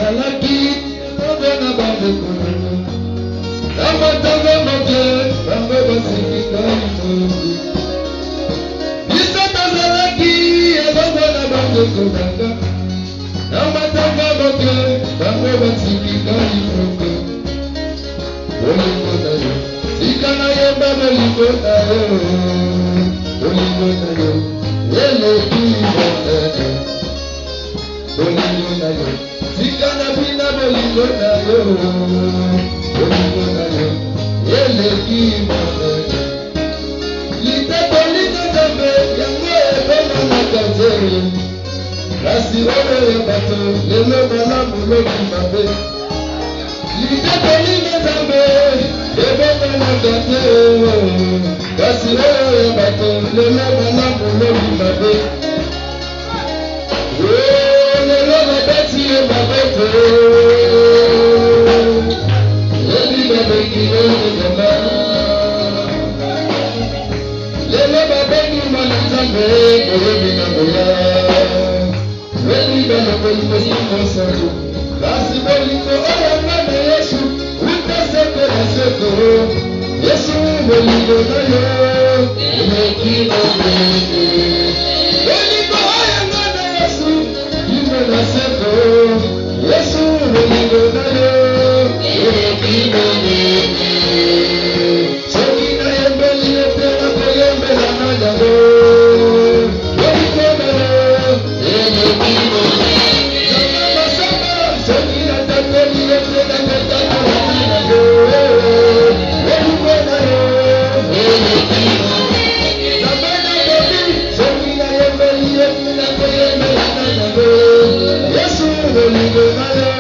Zalaki, Robena Bandekona, Amatanga Moke, Bamba Basikika, Isata Zalaki, Robena Bandekona, Amatanga Moke, Bamba Basikika, Olingo yo, Sikana Yemba Olingo yo, Olingo yo, Yele Kibo Olingo yo, Sikana Bina Olingo yo, Olingo yo, Yele Kibo Lite Olingo Zambe, Yango Ebona Nakaze, Rasi Ore Yabato, Lelo Malamu Loki Mabe, Lite Olingo Zambe, Ebona Nakaze, Rasi Ore Yabato, Lelo Malamu Loki Mabe, Lelo Mabeti Mabeto, Leli Mabeki Leli Zamba, Lelo Mabeki Manazambe, Oyebi Nabola, Leli Mabeki Mosango, Rasi Bolingo Oyamane Yesu, Uta Seko na Seko, Yesu Bolingo Nayo, Emeki Obeke, Bolingo Oyamane Yesu, Ime na Seko, Yesu Bolingo Nayo, Emeki Obeke, Sokina Yembeli Yepena Koyembela Najago, Bolingo Nayo, Emeki Obeke, Sokina Tateli Yepena Koyembela Najago, Bolingo Nayo, Emeki Obeke, Zabana Bobi, Sokina Yembeli Yepena Koyembela Najago, Yesu Bolingo Nayo,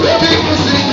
Let me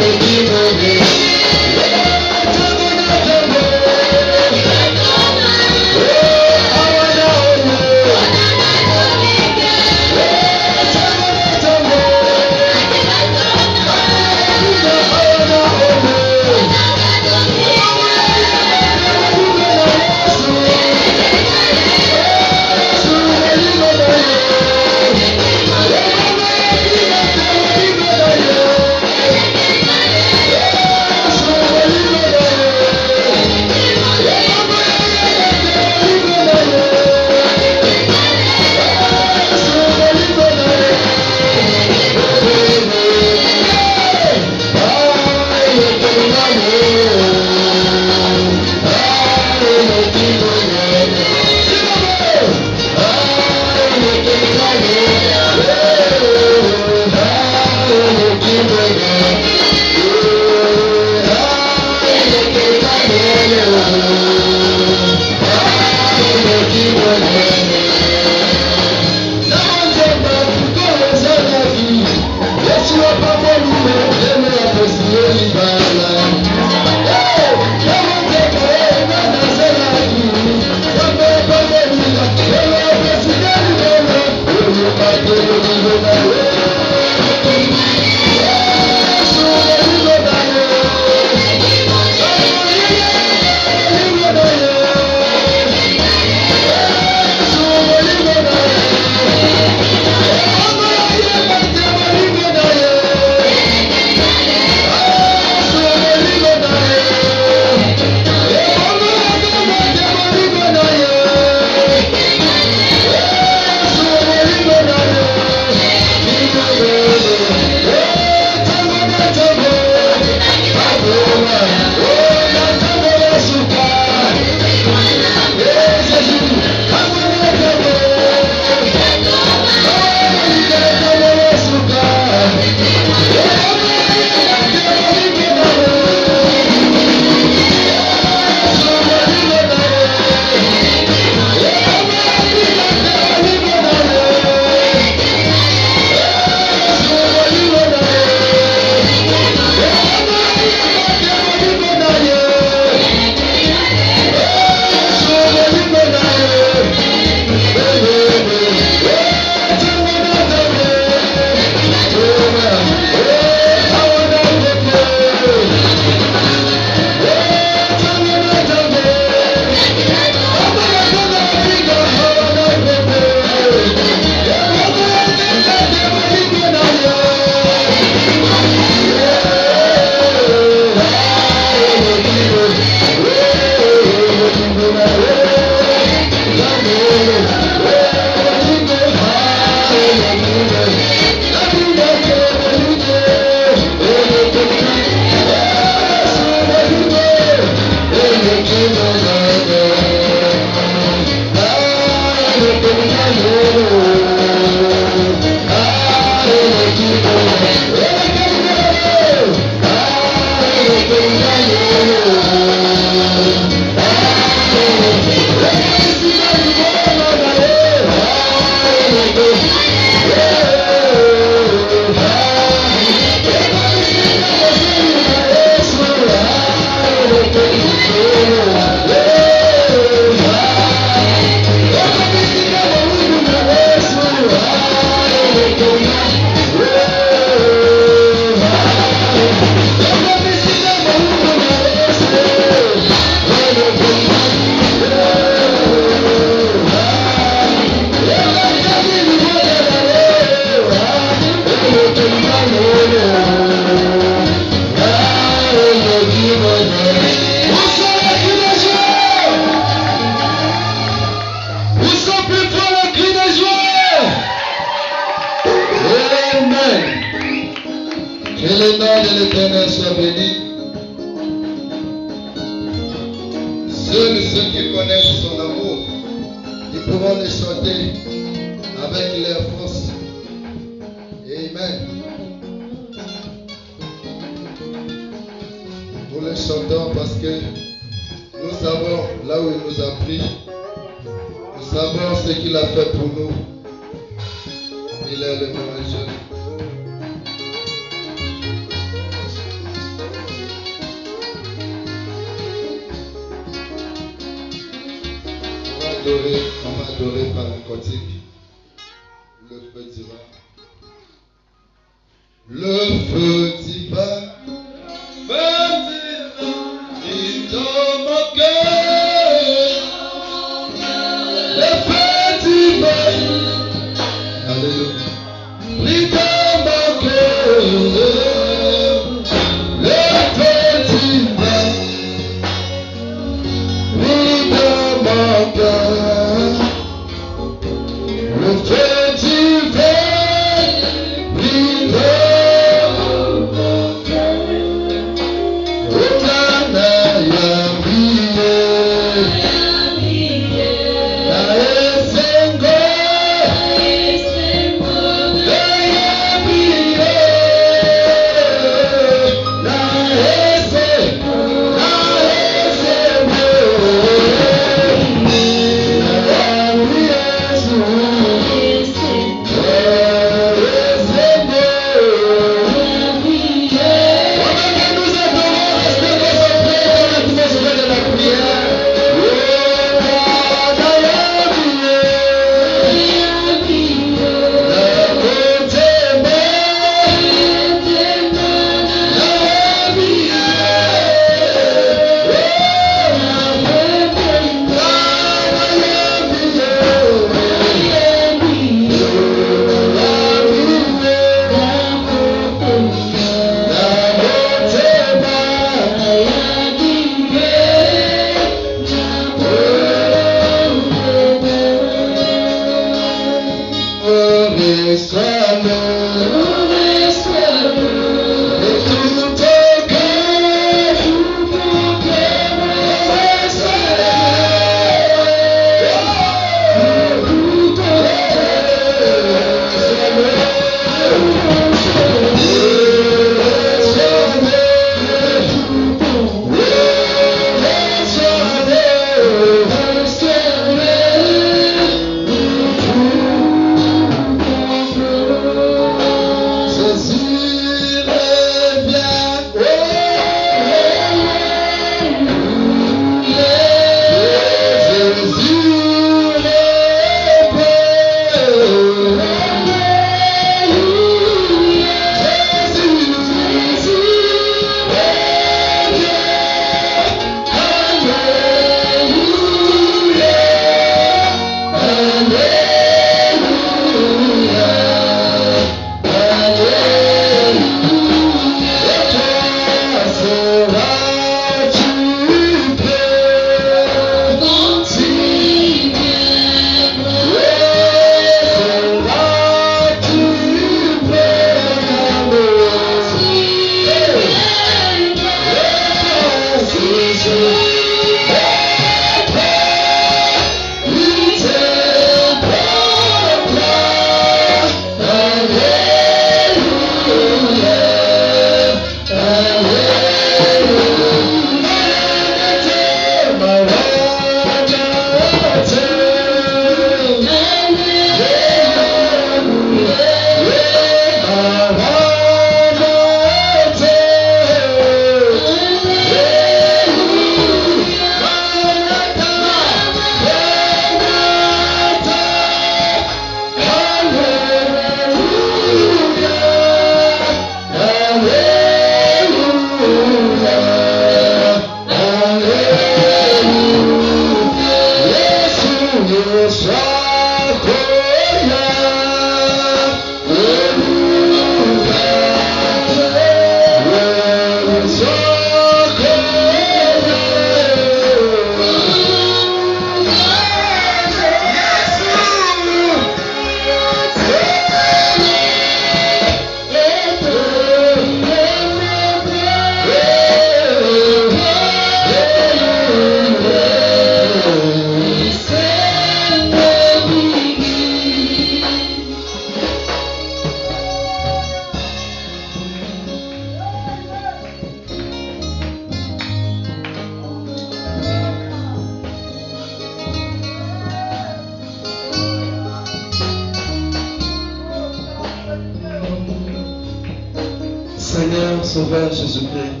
Sauveur Jésus-Christ.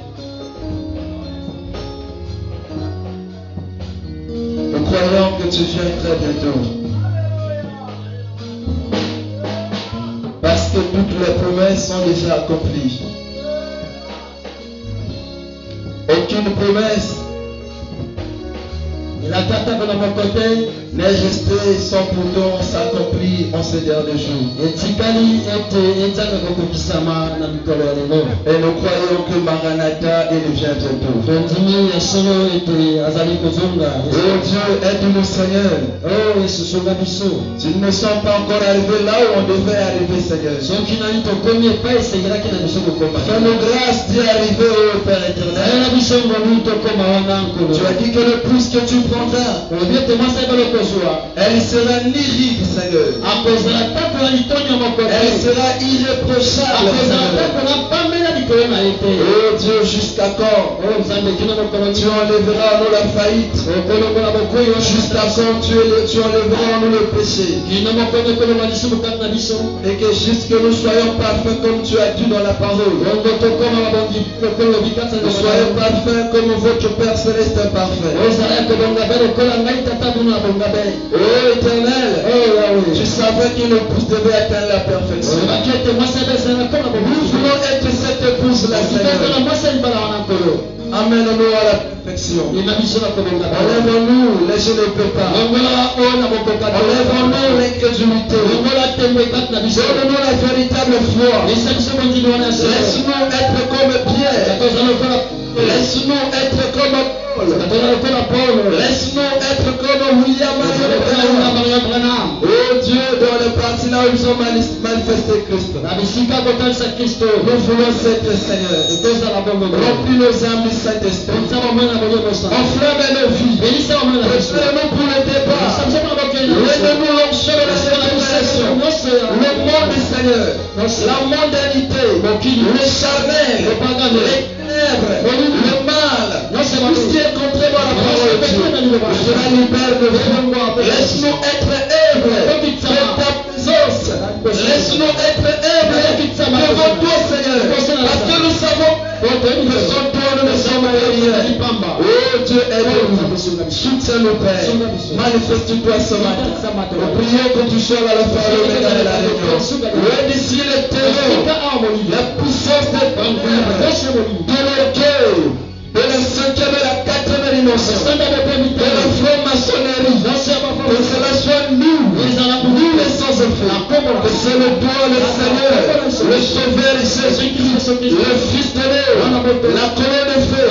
Nous croyons que tu viens très bientôt. Parce que toutes les promesses sont déjà accomplies. Aucune promesse n'est restée sans pourtant s'accomplir en ces derniers jours. Et nous croyons que Maranatha est le vient bientôt. Oh Dieu, aide-nous Seigneur. S'ils ne sont pas encore arrivés là où on devait arriver, Seigneur. Fais-nous grâce d'y arriver, ô Père éternel. Tu as dit que le plus que tu prendras, elle sera ni rive, Seigneur. Elle sera irréprochable, Seigneur. Oh Dieu, jusqu'à quand tu enlèveras en nous la faillite? Jusqu'à quand tu enlèveras en nous le péché? Et que jusque nous soyons parfaits comme tu as dit dans la parole. Nous soyons parfaits comme votre Père Céleste est parfait. Oh Éternel, tu savais que l'épouse devait atteindre la perfection. Nous voulons être cette épouse-là, Seigneur. Amène-nous à la perfection. Enlève-nous les je ne peux pas. Enlève-nous l'incrédulité. Donne-nous la véritable foi. Laisse-nous être comme Pierre. Laisse-nous être comme Paul. Laisse-nous être comme William Marion Branham. Oh Dieu, dans les parties là où ils ont manifesté Christ. Nous voulons cette Seigneur. Remplis nos âmes du Saint-Esprit. Enflamme nos vies. Prépare-nous pour le départ. Donne-nous l'onction de la résurrection. Le monde du Seigneur. La mondanité. Le charnel. Les ténèbres. Le mal. Tout ce qui est contraire à la parole de Dieu. Je la libère de vous. Laisse-nous être humbles de ta présence. Laisse-nous être humbles devant toi, Seigneur. Parce que nous savons que sans toi nous ne sommes rien. Oh Dieu, aide-nous. Soutiens-nous, Père. Manifeste-toi ce matin. Nous prions que tu sois à la fin de la réunion. Redécile le terreau, la puissance des ténèbres, de l'orgueil, de la cinquième et la quatrième dimension, de la franc-maçonnerie, que cela soit nous les sans effet, que c'est le toi, le Seigneur, le Sauveur Jésus-Christ, le Fils de Dieu, la colonne de feu,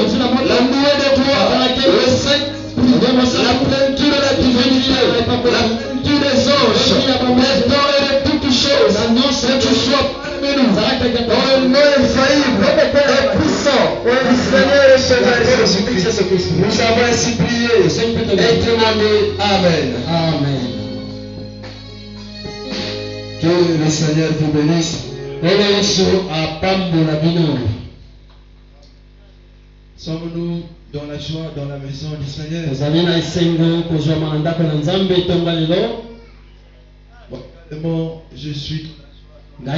la nuée de gloire, le Saint-Esprit, la plénitude de la divinité, la plénitude des anges, des dons et de toutes choses, que tu sois parmi nous, dans le nom infaillible et puissant du Seigneur et Sauveur Jésus-Christ. Nous avons ainsi prié et demandé Amen. Amen. Que le Seigneur vous bénisse. Sommes-nous dans la joie, dans la maison du Seigneur? Bon, je suis. Amen.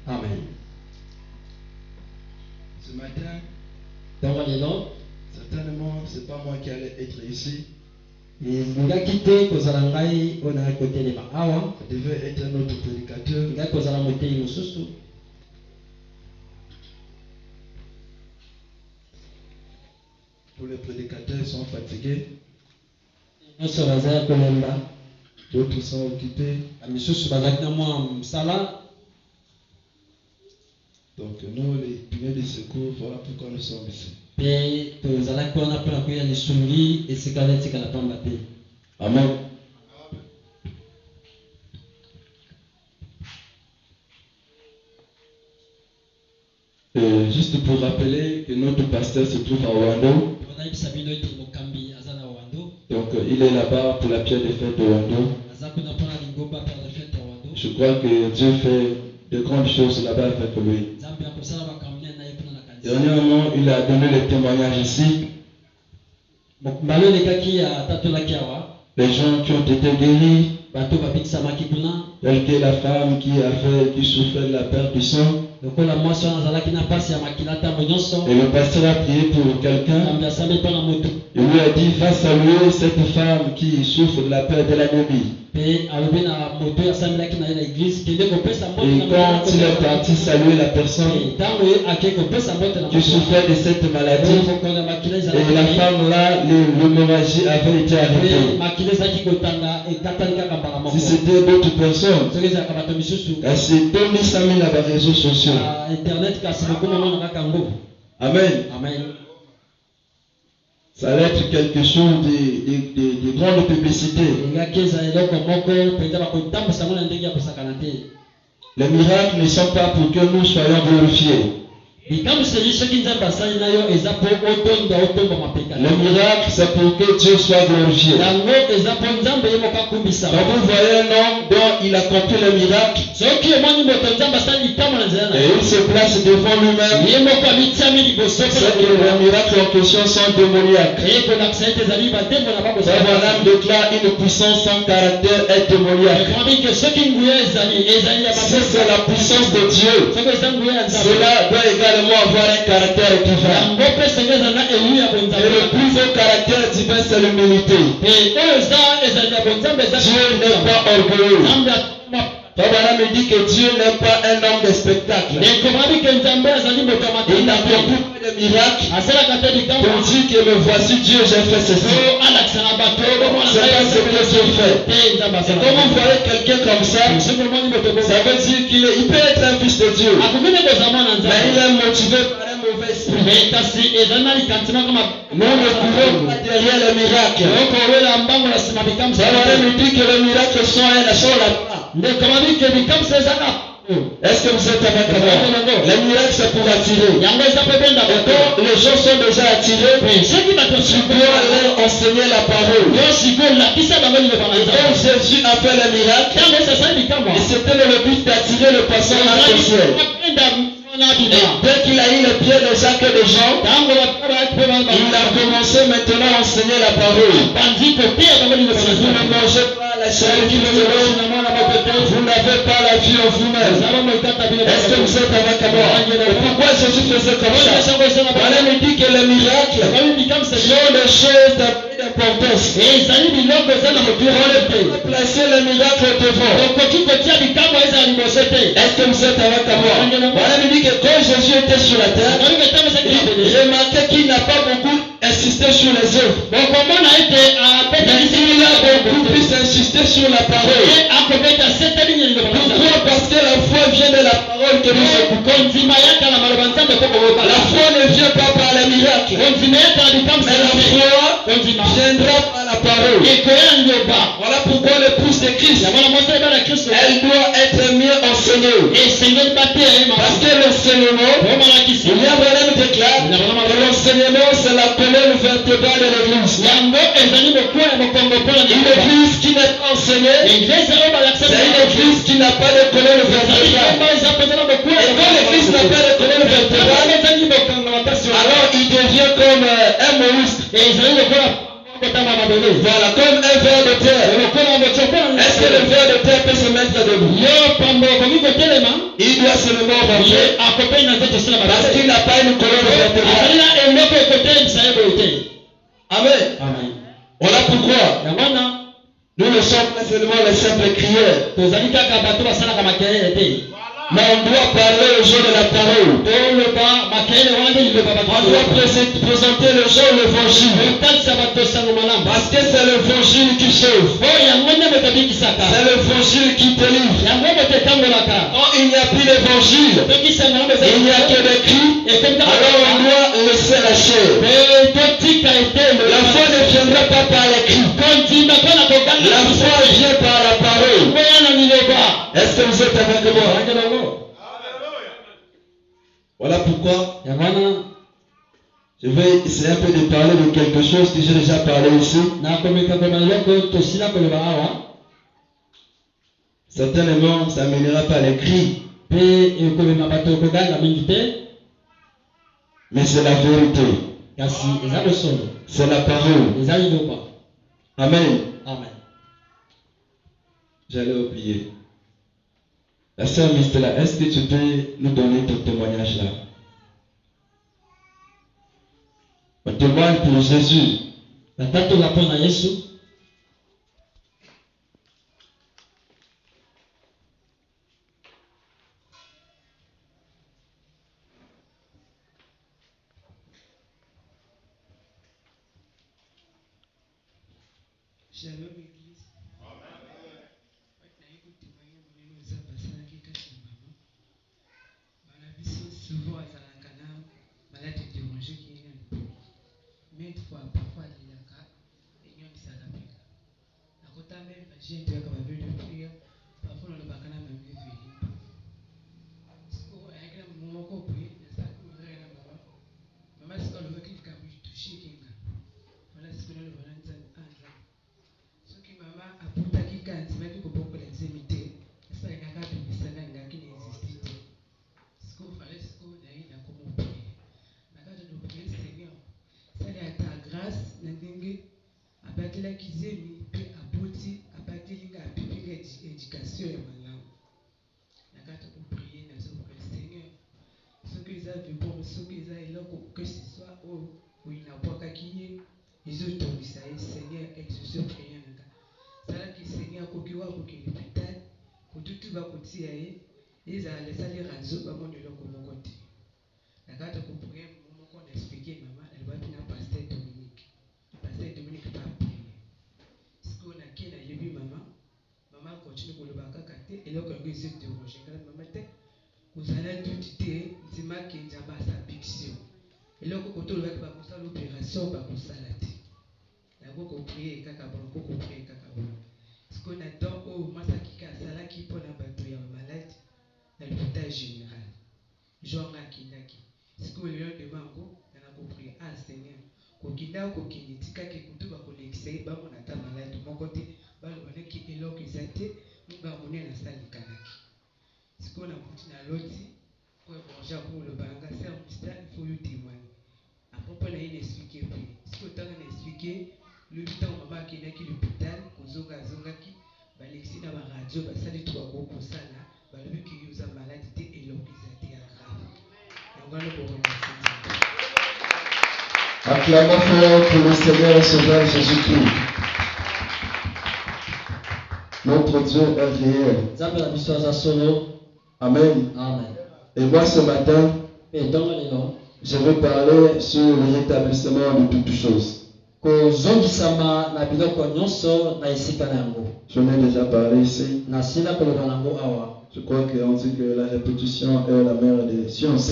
Amen. Ce matin, certainement, c'est pas moi qui allais être ici. Ça devait être notre prédicateur. Tous les prédicateurs sont fatigués. D'autres sont occupés. Donc nous, les piliers de secours, voilà pourquoi nous sommes ici. Amen. Juste pour rappeler que notre pasteur se trouve à Wando. Donc il est là-bas pour la pierre des fêtes de Wando. Je crois que Dieu fait de grandes choses là-bas avec lui. Dernièrement, il a donné les témoignages ici. Les gens qui ont été guéris. telle que la femme qui souffrait de la perte du sang. Et le pasteur a prié pour quelqu'un. Il lui a dit, va saluer cette femme qui souffre de la perte de l'anémie. Et quand il est parti saluer la personne qui souffrait de cette maladie, et la femme là, l'hémorragie avait été arrêtée. Si c'était d'autres personnes, elle s'est donnée ça mis dans les réseaux sociaux. Amen. Ça va être quelque chose de grande publicité. Les miracles ne sont pas pour que nous soyons glorifiés. Le miracle, c'est pour que Dieu soit glorifié. Quand vous voyez un homme dont il accomplit le miracle, et il se place devant lui-même, c'est que les miracles en question sont démoniaques. Abraham déclare une puissance sans caractère est démoniaque. C'est la puissance de Dieu. Cela doit également avoir un caractère divin. Et le plus haut caractère divin, c'est l'humilité. Dieu n'est pas orgueilleux. Abraham me dit que Dieu n'est pas un homme de spectacle. Il n'a pas de miracles pour dire que me voici Dieu, j'ai fait ceci. C'est pas ce que Dieu fait. Et quand vous voyez quelqu'un comme ça, ça veut dire qu'il peut être un fils de Dieu. Mais il est motivé par un mauvais esprit. Nous ne pouvons pas derrière le miracle. Abraham me dit que le miracle sont là. Est-ce que vous êtes avec moi? Les miracles c'est pour attirer. Et quand les gens sont déjà attirés, tu dois leur enseigner la parole. Quand Jésus a fait le miracle, et c'était le but d'attirer le poisson dans le ciel. Dès qu'il a eu le pied de Jacques et de Jean, il a commencé maintenant à enseigner la parole. Si vous ne mangez pas la chair qui vous n'avez pas la vie en vous-même. Est-ce que vous êtes avec moi? Et pourquoi Jésus faisait comme ça? On me dit que les miracles sont des choses d'importance. On peut placer les miracles devant. Est-ce que vous êtes avec moi? On me dit que quand Jésus était sur la terre, il remarquait qu'il n'a pas beaucoup insisté sur les œuvres. Mais il a beaucoup plus insisté sur la parole. Pourquoi? Parce que la foi vient de la parole que nous écoutons. La foi ne vient pas par les miracles. Mais la foi viendra par la parole. Voilà pourquoi l'épouse de Christ, elle doit être mieux enseignée. Parce que l'enseignement, William Branham déclare que l'enseignement c'est la colonne vertébrale de l'église. Une église qui n'est pas enseignée, c'est une église qui n'a pas de colonne vertébrale. Et quand l'église n'a pas de colonne vertébrale, alors il devient comme un mollusque. Voilà, comme un ver de terre. Est-ce que le ver de terre peut se mettre debout? Il doit seulement marcher parce qu'il n'a pas une colonne vertébrale. Amen. Voilà pourquoi nous ne sommes pas seulement les simples crieurs. Mais on doit parler aux gens de la parole. On doit présenter aux gens l'évangile. Parce que c'est l'évangile qui sauve. C'est l'évangile qui délivre. Quand il n'y a plus d'évangile, il n'y a que des cris, alors on doit laisser la chair. La foi ne viendra pas par les cris. La foi vient par la parole. Est-ce que vous êtes avec moi? Voilà pourquoi je vais essayer un peu de parler de quelque chose que j'ai déjà parlé ici. Certainement, ça ne mènera pas les cris. Mais c'est la vérité. C'est la parole. Amen. J'allais oublier. La sœur Mistela, est-ce que tu peux nous donner ton témoignage là? On témoigne pour Jésus. Shalom Église. Souvent, malade dérangé qui est mais parfois, il y a et il y a à côté même, j'ai de prière, parfois on ne va pas même maman, c'est quand le qui a touché voilà ce que nous voulons ce qui maman a pour ta qui quand tu m'as dit que beaucoup les imiter, c'est pas un gars qui n'existe pas. Ce qu'on fallait, ce qu'on a eu, là, comment prier. La carte de prier, Seigneur, ça est ta grâce, la dingue, à bâtir la cuisine, puis à bâtir, à bâtir l'éducation et malin. La carte pour prier, la sauve que Seigneur, ce qu'ils avaient pour ce qu'ils avaient là, que ce soit où il n'a pas qu'à qui ils ont tombé ça, Seigneur, exauce prier. Ça là qui Seigneur, kokiwa kokili peut-être, pour tout va continuer. Ils ont laissé les réseaux par mon de leur côté. La carte pour prier, mon qu'on expliqué, maman, elle va venir pasteur Dominique. Pasteur Dominique va prier. Ce qu'on a qui n'a vu maman, maman continue pour le bac et là quand ils se dérangent, maman vous allez tout dire, c'est ma qui est à sa fiction. Et là quand on va faire l'opération, va pour salade. La go prier kaka bon, go prier kaka bon. Ce qu'on a dans au masaki sala qui pour la bateau ya malade dans l'hôpital général. Genre Kinaki. Ce qu'on lui demande go, on a prier ah Seigneur. Kokinda kokini tika ki kutuba kolexer ba mon ata malade mon côté ba le bonne qui est là qui s'était nga moné na sali kanaki. Ce qu'on a foutu na loti pour manger pour le banga c'est un mystère il faut lui témoigner. À propos na il expliquer puis. Ce qu'on t'a expliqué le temps maman qui est qui l'hôpital kozonga qui balexi na ba radio ba sali to ko kosala ba le qui usa maladie et l'obésité grave. On va le remercier. Acclamons fort pour le Seigneur et Sauveur Jésus-Christ. Notre Dieu est réel. Amen. Amen. Et moi ce matin, je vais parler sur le rétablissement de toutes choses. J'en ai déjà parlé ici. Je crois qu'on dit que la répétition est la mère des sciences.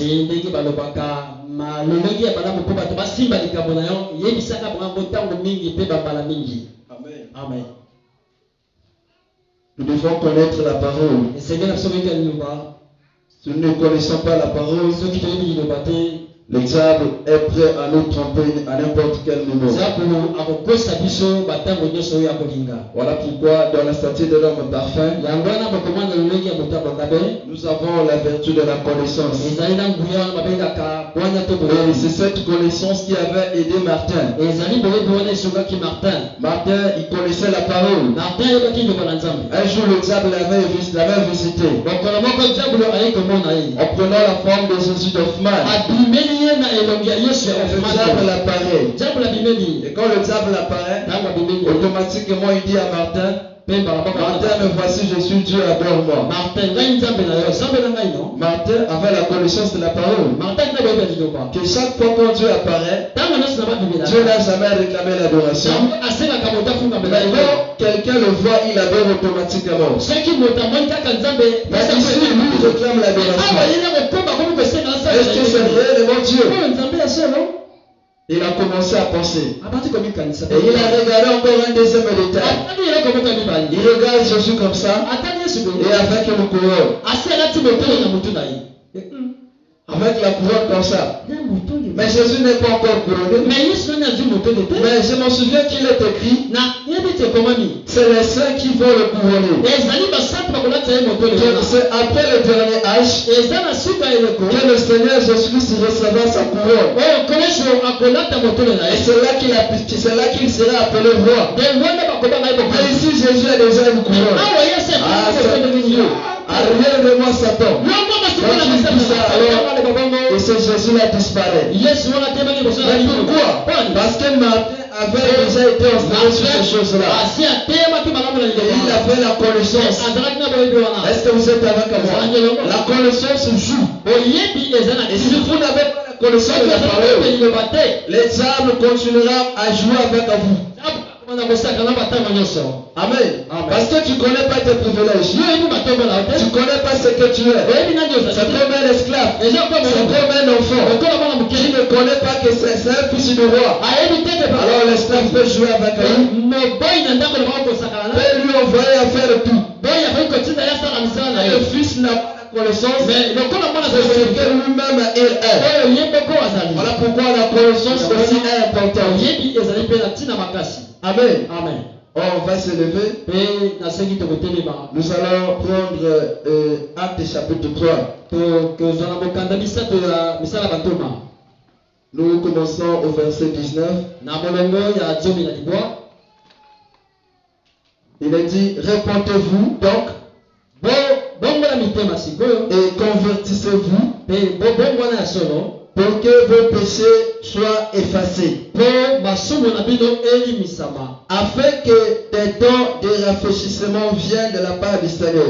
Amen. Nous devons connaître la parole. Si nous ne connaissons pas la parole, le diable est prêt à nous tromper à n'importe quel moment. Voilà pourquoi dans la statue de l'homme parfait, nous avons la vertu de la connaissance. Et c'est cette connaissance qui avait aidé Martin. Martin, il connaissait la parole. Un jour, le diable l'avait visité. En prenant la forme de Jésus d'Hoffmann. Le diable apparaît. Et quand le diable apparaît, automatiquement il dit à Martin, Martin, me voici, je suis Dieu, adore-moi. Martin avait la connaissance de la parole. Que chaque fois que Dieu apparaît, Dieu n'a jamais réclamé l'adoration. Mais quand quelqu'un le voit, il adore automatiquement. Mais ici, lui, il réclame l'adoration. Est-ce que c'est réellement Dieu? Il a commencé à penser. Et il a regardé encore un deuxième détail. Il regarde Jésus comme ça. Et avec une couronne. Avec la couronne comme ça. Mais Jésus n'est pas encore couronné. Mais je me souviens qu'il est écrit. C'est les saints qui vont le couronner. C'est après le dernier âge que le Seigneur Jésus-Christ recevra sa couronne. Et c'est là qu'il sera appelé roi. Mais ici, Jésus a déjà une couronne. Ah, arrière de moi, Satan. Quand tu dis ça, alors, et ce Jésus-là disparaît. Mais pourquoi? Parce que Martin avait déjà été enseigné sur ces choses-là. Et il avait la connaissance. Est-ce que vous êtes avec moi? La connaissance joue. Et si vous n'avez pas la connaissance de la parole, les âmes continueront à jouer avec vous. Amen. Parce que tu ne connais pas tes privilèges. Tu ne connais pas ce que tu es. C'est comme un esclave. C'est comme un enfant qui ne connaît pas que c'est un fils du roi. Alors l'esclave peut jouer avec lui. Peut lui envoyer à faire tout. Le fils n'a pas la connaissance. C'est ce que lui-même il est. Voilà pourquoi la connaissance aussi est importante. Amen. On va se lever. Nous allons prendre Actes chapitre 3. Nous commençons au verset 19. Il est dit, répentez-vous donc et convertissez-vous pour que vos péchés soient effacés, afin que des temps de rafraîchissement viennent de la part du Seigneur,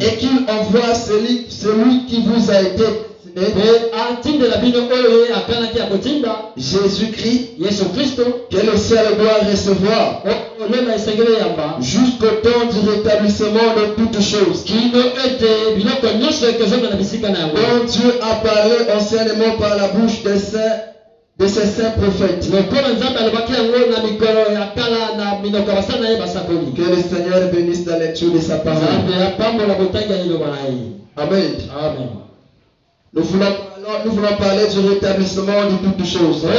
et qu'il envoie celui qui vous a été destiné, Jésus-Christ, que le ciel doit recevoir jusqu'au temps du rétablissement de toutes choses, dont Dieu a parlé anciennement par la bouche de ses saints prophètes. Que le Seigneur bénisse la lecture de sa parole. Amen. Nous voulons parler du rétablissement de toutes choses. Pas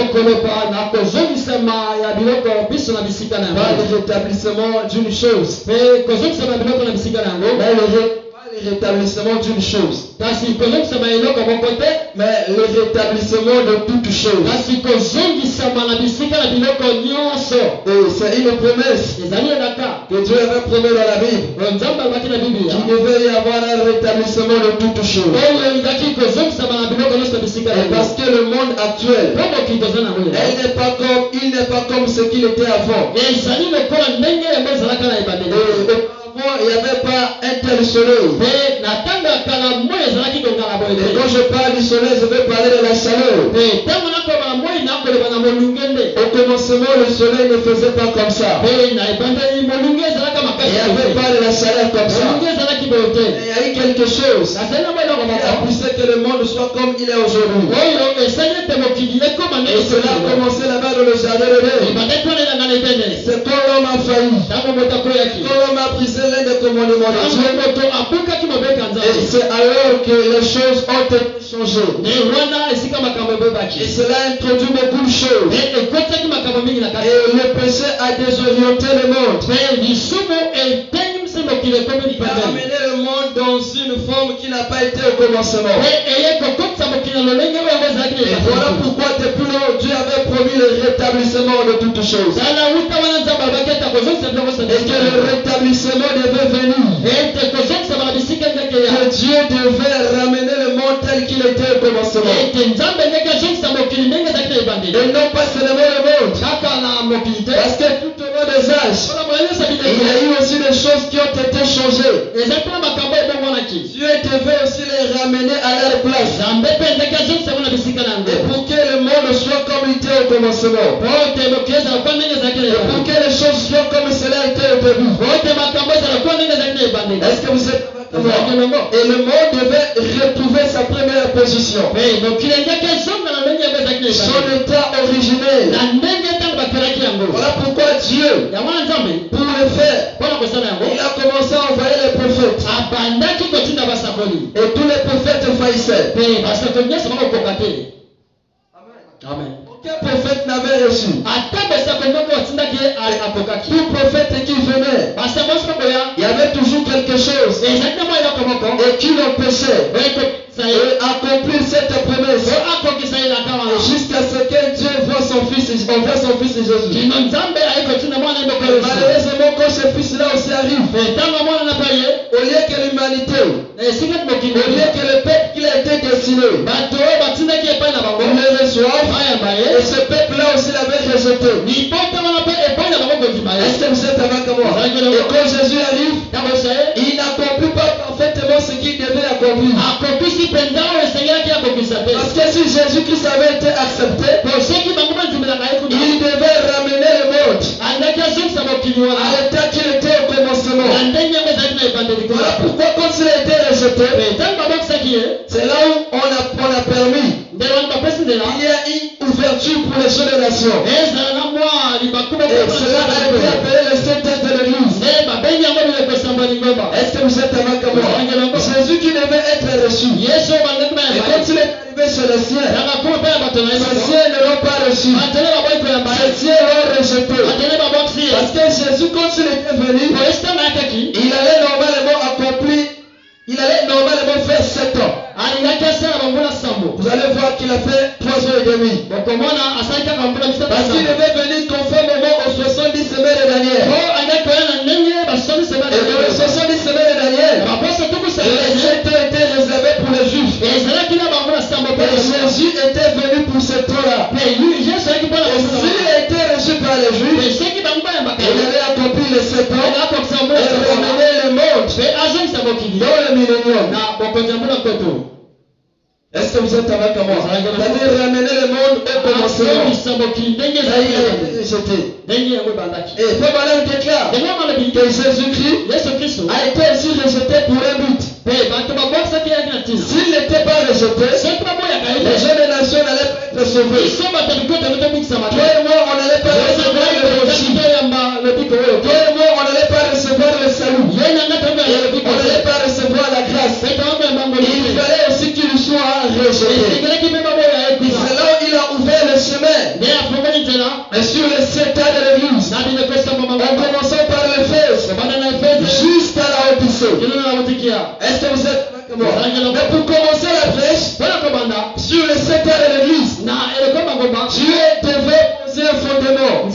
le rétablissement d'une chose, mais le rétablissement d'une chose, mais le rétablissement de toutes choses. Et c'est une promesse que Dieu avait promis dans la Bible, qu'il devait y avoir un rétablissement de toutes choses. Et parce que le monde actuel, il n'est pas comme ce qu'il était avant. Il n'y avait pas un tel soleil. Et quand je parle du soleil, je vais parler de la chaleur. Au commencement, le soleil ne faisait pas comme ça. Il n'y avait pas de la chaleur comme ça. Et il y a eu quelque chose qui a poussé que le monde soit comme il est aujourd'hui. Et cela a commencé là-bas dans le jardin de l'Éden. C'est quand l'homme a failli. Quand l'homme a brisé l'un des commandements de Dieu. Et c'est alors que les choses ont été changées. Et cela a introduit beaucoup de choses. Et le péché a désorienté le monde. Il a amené le monde dans une forme qui n'a pas été au commencement. Et voilà pourquoi depuis lors Dieu avait promis le rétablissement de toutes choses. Et que le rétablissement devait venir. Que Dieu devait ramener le monde tel qu'il était au commencement. Et non pas seulement le monde. Parce que tout au long des âges, il y a eu aussi des choses qui ont été changées. Dieu devait aussi les ramener à leur place. Et pour que le monde soit comme il était au commencement. Et pour que les choses soient comme cela était au début. Est-ce que vous êtes d'accord? Et le monde devait retrouver sa première position. Son état originel. Voilà pourquoi Dieu, pour le faire, il a commencé à envoyer les prophètes. Et tous les prophètes faillissaient. Amen. Aucun prophète n'avait reçu. Tout prophète qui venait, il y avait toujours quelque chose et qui l'empêchait d'accomplir cette promesse jusqu'à ce que Dieu voit son fils envers son fils Jésus. Malheureusement, quand ce fils-là aussi arrive, au lieu que l'humanité, au lieu que le peuple qu'il a été destiné, on le reçoive, et ce peuple-là aussi l'avait rejeté. Est-ce que vous êtes avec moi? Et quand Jésus arrive, il n'accomplit pas parfaitement ce qu'il devait accomplir. Parce que si Jésus-Christ avait été accepté, il devait ramener le monde à l'état qu'il était au commencement. Voilà pourquoi quand il a été rejeté, c'est là où on a permis. Il y a une ouverture pour les générations. Et cela a été appelé le Saint-Esprit de l'Église. Est-ce que vous êtes avec moi? Jésus qui devait être reçu. Et quand il est arrivé chez les siens, les siens ne l'ont pas reçu. Les siens l'ont rejeté. Parce que Jésus, quand il était venu, il allait normalement faire 7 ans. Vous allez voir qu'il a fait 3 ans et demi. Parce qu'il devait venir conformément aux 70 semaines de Daniel. Et dans les 70 semaines de Daniel, les 7 ans étaient réservés pour les juifs. Et Jésus était venu pour ce temps-là. Et s'il a été reçu par les juifs, il avait accompli les 7 ans et ramené le monde dans le millénium. Est-ce que vous êtes avec moi? C'est-à-dire ramener le monde au commencement. Ça y est, rejeté. Et Paul Malin déclare que Jésus-Christ a été aussi rejeté pour un but. S'il n'était pas rejeté, les jeunes des nations n'allaient pas être sauvés. Toi et moi, on n'allait pas recevoir le régime. Toi et moi, on n'allait pas recevoir le salut. On n'allait pas recevoir la grâce. Il fallait aussi qu'il soit rejeté. C'est là où il a ouvert le chemin. Et sur les 7 ans de l'église, en commençant par l'Éphèse, jusqu'à la Odyssée. Est-ce que vous êtes avec moi? Mais pour commencer la prêche, sur les 7 ans de l'église, Dieu devait poser un fondement.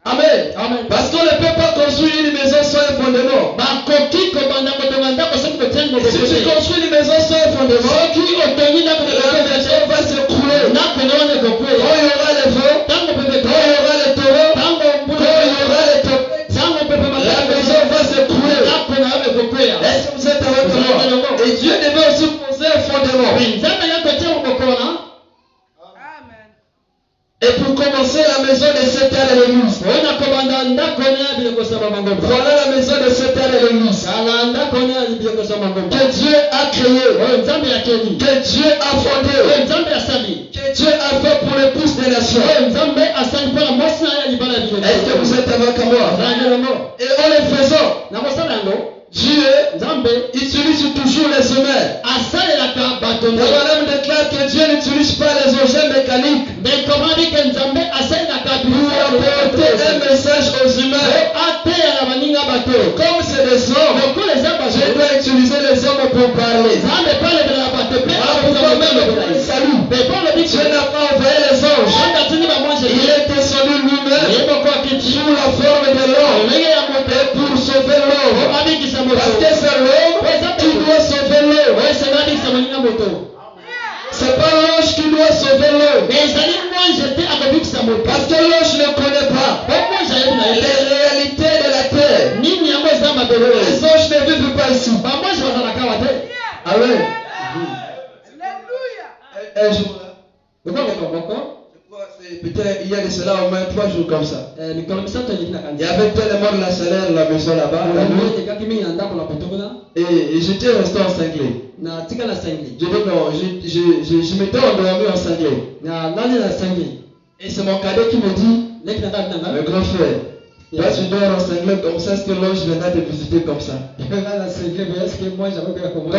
Amen. Parce qu'on ne peut pas construire une maison sans un fondement. Si tu construis une maison sans un fondement, la maison va s'écrouler. Quand il y aura les vents, quand il y aura les torrents, quand il y aura les tempêtes, la maison va s'écrouler. Est-ce que vous êtes avec moi? Et Dieu devait aussi poser un fondement. Et pour commencer, la maison de 7 ans de l'église. Voilà la maison de 7 ans de l'église. Que Dieu a créé. Que Dieu a fondé. Que Dieu a fait pour les pousses des nations. Est-ce que vous êtes avec moi? Et en le faisant, Dieu utilise toujours les humains. La Bible déclare que Dieu n'utilise pas les objets mécaniques pour apporter un message aux humains. Comme c'est des hommes, je dois utiliser les hommes pour parler. Pourquoi même pour le salut? Dieu n'a pas envoyé les anges. Il est descendu lui-même sous la forme de l'homme et pour sauver l'homme. Parce que c'est l'homme qui doit sauver l'homme. C'est pas l'ange qui doit sauver l'homme. Parce que l'ange ne connaît pas les réalités de la terre. Les anges ne vivent pas ici. Amen. Un jour là, peut-être il y a de cela au moins 3 jours comme ça. Il y avait tellement de la chaleur à la maison là-bas. Et j'étais resté en cinglé. Je m'étais endormi en cinglé. Et c'est mon cadet qui me dit, le grand frère, toi tu dors en cinglé comme ça, est-ce que l'ange viendra te visiter comme ça? Comme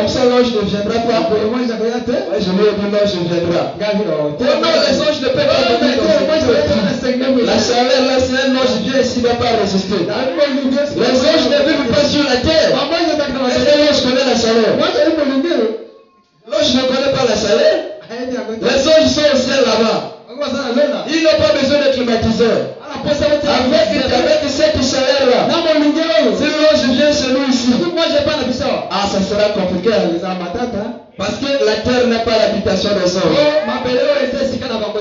ça l'ange ne viendra pas. Ouais, je lui ai dit l'ange viendra. Non, les anges ne peuvent pas venir comme ça. La chaleur là, c'est un ange vient ici, il ne va pas résister. Les anges ne vivent pas sur la terre. Est-ce que l'ange connaît la chaleur? L'ange ne connaît pas la chaleur. Les anges sont au ciel là-bas. Ils n'ont pas besoin de climatiseur. Avec cette chaleur-là, si l'ange vient chez nous ici, ça sera compliqué. Parce que la terre n'est pas l'habitation des anges.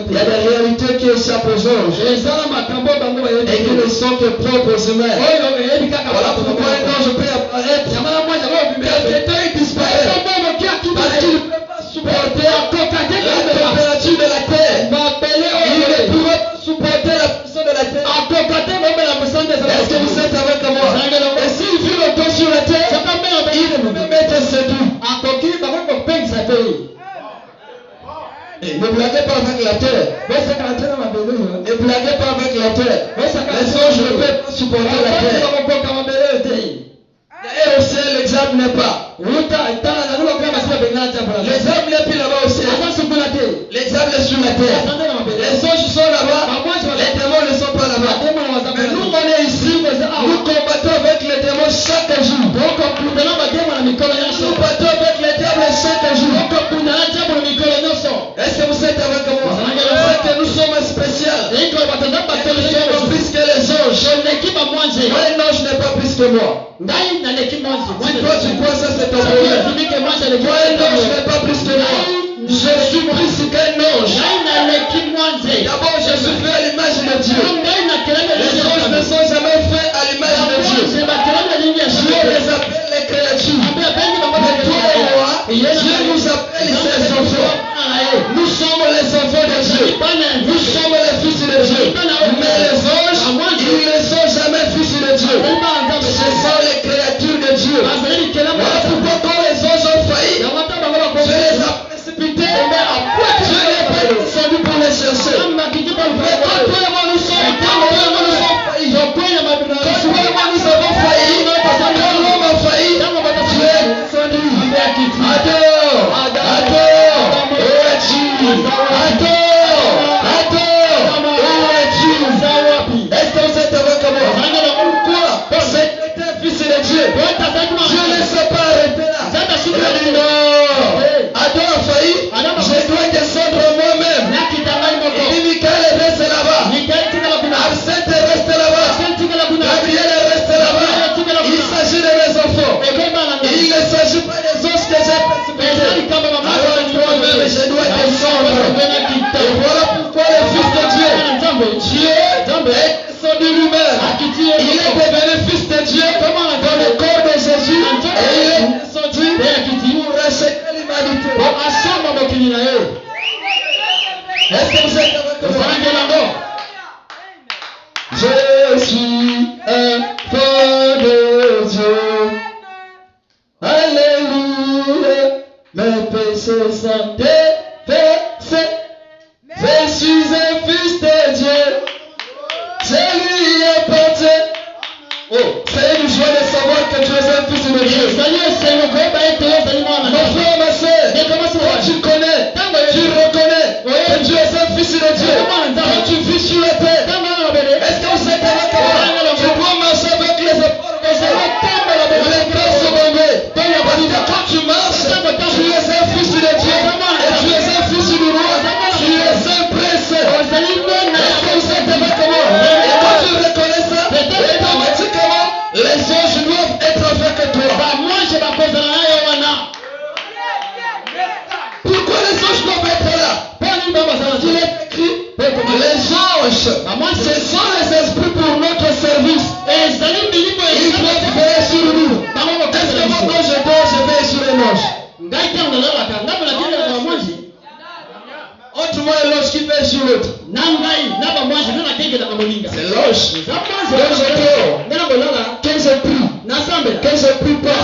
Il y a des réalités qui échappent aux anges et qui ne sont que propres aux humains. Voilà pourquoi un ange peut apparaître. Quelqu'un il disparaît parce qu'il ne peut pas supporter la température de la terre. Il ne pourrait pas supporter la pression de la terre. Est-ce que vous êtes avec moi? Et s'il vit longtemps sur la terre, il ne peut mettre séduit. Ne blaguez pas avec la terre. Ne blaguez pas avec la terre. Les anges ne peuvent pas supporter la terre. Et au ciel, l'examen n'est pas. L'examen n'est plus là-bas au ciel. L'examen est sur la terre. Les anges sont là-bas. Les démons ne sont pas là-bas. Mais nous, on est ici. Nous combattons avec les démons chaque jour. Nous battons avec les diables chaque jour. Est-ce que vous êtes avec moi? C'est que nous sommes spéciaux. Plus que les anges. Un ange n'est pas plus que moi. Si toi tu crois ça, c'est ton problème. Moi, un ange n'est pas plus que moi. Je suis plus qu'un ange. D'abord, je suis fait à l'image de Dieu. Les anges ne sont jamais faits à l'image de Dieu. Dieu les appelle les créatures. Mais toi et moi, Dieu nous appelle ses enfants. Nous sommes les enfants de Dieu. Nous sommes les fils de Dieu. Mais les anges, ils ne sont jamais fils de Dieu. Ce sont les créatures de Dieu. Voilà pourquoi quand les anges ont failli, je les ai précipités. Je n'ai pas descendu pour les chercher. Mais quand toi et moi nous sommes faillis, quand toi et moi nous avons failli, quand l'homme a failli, tu es descendu. Adore, adore, où es-tu? Adore, où es-tu? Est-ce que vous êtes avec moi? Pourquoi? C'est un fils de Dieu. Dieu ne s'est pas arrêté là. Il a dit non. Adam a failli. Je dois descendre moi-même. Il dit Michael reste là-bas. Absinthe reste là-bas. Gabriel reste là-bas. Il s'agit de mes enfants. Il ne s'agit pas des anges que j'ai précipités. Alors moi-même je dois descendre. Et voilà pourquoi le Fils de Dieu est descendu lui-même. Il est devenu Fils de Dieu dans le corps de Jésus. Et il est descendu pour racheter l'humanité. Est-ce que vous êtes avec moi? Je suis un enfant de Dieu. Alléluia. Mes péchés sont effacés. Je suis un fils de Dieu. Je lui appartiens. Oh, c'est une joie de savoir que tu es un fils de Dieu. Mon frère, ma soeur, quand tu connais, tu reconnais que tu es un fils de Dieu. Quand tu vis sur la terre, est-ce que vous êtes avec moi? Tu dois marcher avec les épaules baissées, les bras surmontés. Parce que quand tu marches, tu es un fils de Dieu. Et tu es un fils du roi. Tu es un prince. Est-ce que vous êtes avec moi? Et quand tu reconnais ça, automatiquement, les anges doivent être avec toi. Pourquoi les anges doivent être là? Il est écrit, les anges, ce sont les esprits pour notre service. Ils doivent veiller sur nous. Est-ce que moi quand je dors, je veille sur les anges? Autrement, l'ange qui veille sur l'autre. C'est l'ange. Quand je dors, quand je prie pas.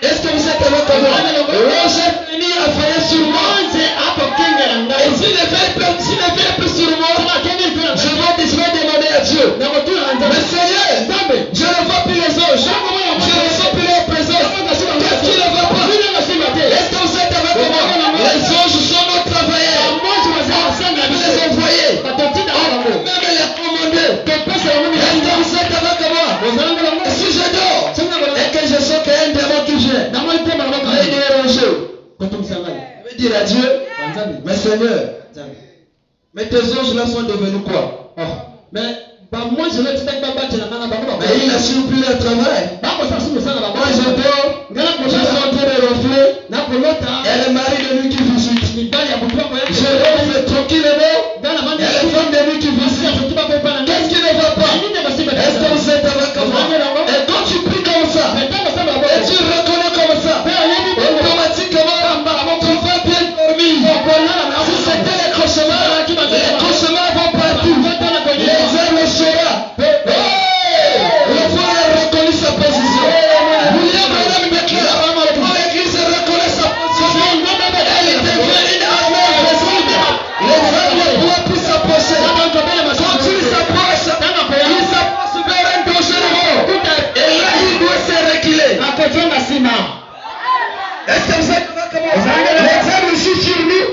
Est-ce que vous êtes avec moi? L'ange est venu à veiller sur moi. Et s'il ne veille plus sur moi, je vais demander à Dieu. Mais Seigneur, je ne vois plus les anges. Je ne sens plus leur présence. Qu'est-ce qui ne va pas? Est-ce que vous êtes avec moi? Les anges sont nos travailleurs. Vous les envoyez. On peut même les commander. Est-ce que vous êtes avec moi? Si je dors et que je sens qu'il y a un démon qui vient, il est rangé. Je vais dire à Dieu, mais Seigneur, Mais tes anges là sont devenus quoi? Mais moi je l'ai dit que mais il a surpris le travail. Moi je dors, je sentais le reflet. Et le mari de lui qui visite. Je dors tranquillement. Et la femme de lui qui visite. Qu'est-ce qui ne va pas? Est-ce que vous êtes avec moi? Et quand tu pries comme ça, et tu reconnais comme ça, automatiquement, tu vas bien dormir. Si c'était les cauchemars vont partout. Les heures le saura. Le frère a reconnu sa position. William Branham déclare, quand l'église reconnaît sa position, elle devient une armée invisible. Les hommes ne pourront plus s'approcher. Quand il s'approche vers un dangereux. Et là, il doit se reculer. Est-ce que vous êtes d'accord? Les hommes ici sur nous,